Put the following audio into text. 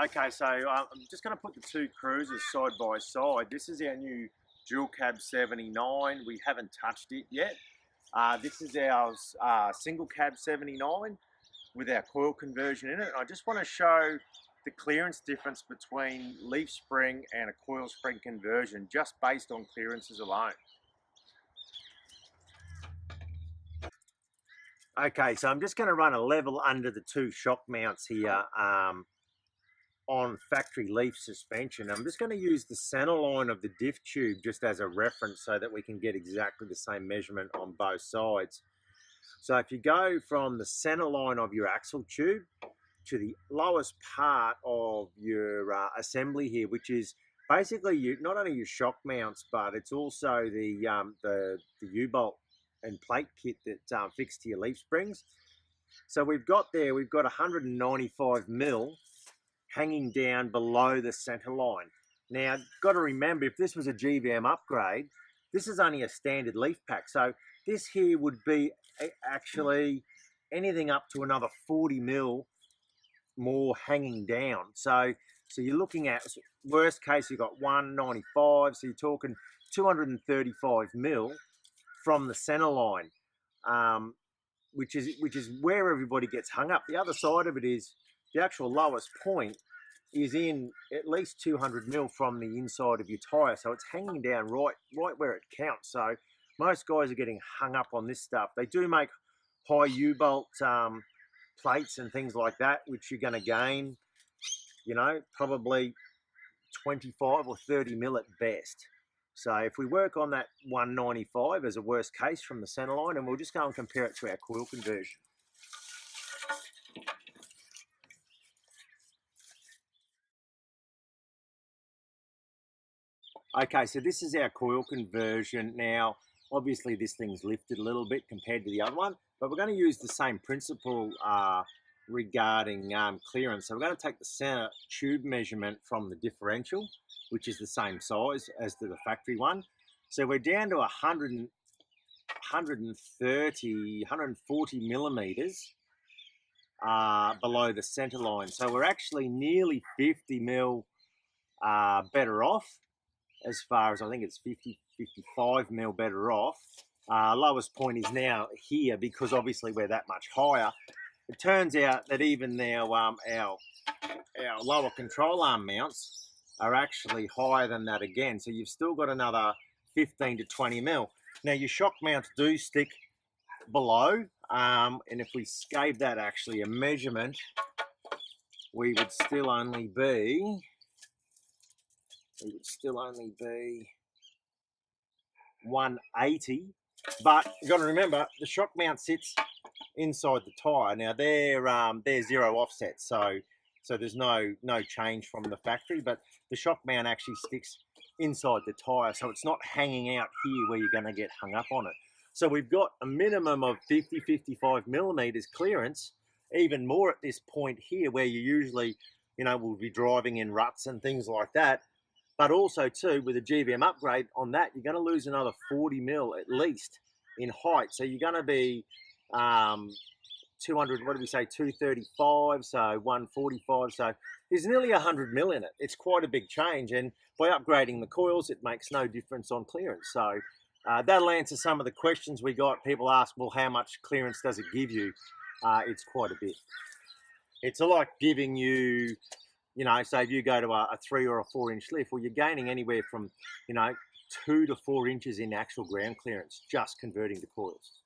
Okay, so I'm just going to put the two cruisers side by side. This is our new dual cab 79. We haven't touched it yet. This is our single cab 79 with our coil conversion in it. I just want to show the clearance difference between leaf spring and a coil spring conversion just based on clearances alone. Okay, so I'm just going to run a level under the two shock mounts here on factory leaf suspension. I'm just going to use the center line of the diff tube just as a reference so that we can get exactly the same measurement on both sides. So if you go from the center line of your axle tube to the lowest part of your assembly here, which is basically not only your shock mounts, but it's also the U-bolt and plate kit that fixed to your leaf springs. So we've got 195 mil hanging down below the center line. Now, got to remember, if this was a GVM upgrade, this is only a standard leaf pack. So this here would be actually anything up to another 40 mil more hanging down. So you're looking at, worst case, you've got 195, so you're talking 235 mil from the center line, which is where everybody gets hung up. The other side of it is the actual lowest point is in at least 200 mil from the inside of your tire, so it's hanging down right where it counts. So most guys are getting hung up on this stuff. They do make high U-bolt plates and things like that, which you're going to gain, you know, probably 25 or 30 mil at best. So if we work on that 195 as a worst case from the center line, and we'll just go and compare it to our coil conversion. Okay, so this is our coil conversion. Now, obviously this thing's lifted a little bit compared to the other one, but we're going to use the same principle regarding clearance. So we're going to take the center tube measurement from the differential, which is the same size as the factory one. So we're down to 140 millimeters below the center line. So we're actually nearly 50 mil better off, as far as I think it's 55 mil better off. Lowest point is now here because obviously we're that much higher. It turns out that even now our lower control arm mounts are actually higher than that again. So you've still got another 15 to 20 mil. Now your shock mounts do stick below, and if we gave that actually a measurement, we would still only be 180. But you've got to remember the shock mount sits inside the tire. Now they're zero offset, so there's no change from the factory, but the shock mount actually sticks inside the tire, so it's not hanging out here where you're going to get hung up on it. So we've got a minimum of 55 millimeters clearance, even more at this point here where you usually, you know, will be driving in ruts and things like that. But also too, with a GVM upgrade on that, you're going to lose another 40 mil at least in height. So you're going to be 200, what did we say, 235, so 145. So there's nearly 100 mil in it. It's quite a big change. And by upgrading the coils, it makes no difference on clearance. So that'll answer some of the questions we got. People ask, well, how much clearance does it give you? It's quite a bit. It's like giving you, you know, say if you go to a 3 or a 4 inch lift, well, you're gaining anywhere from, you know, 2 to 4 inches in actual ground clearance, just converting to coils.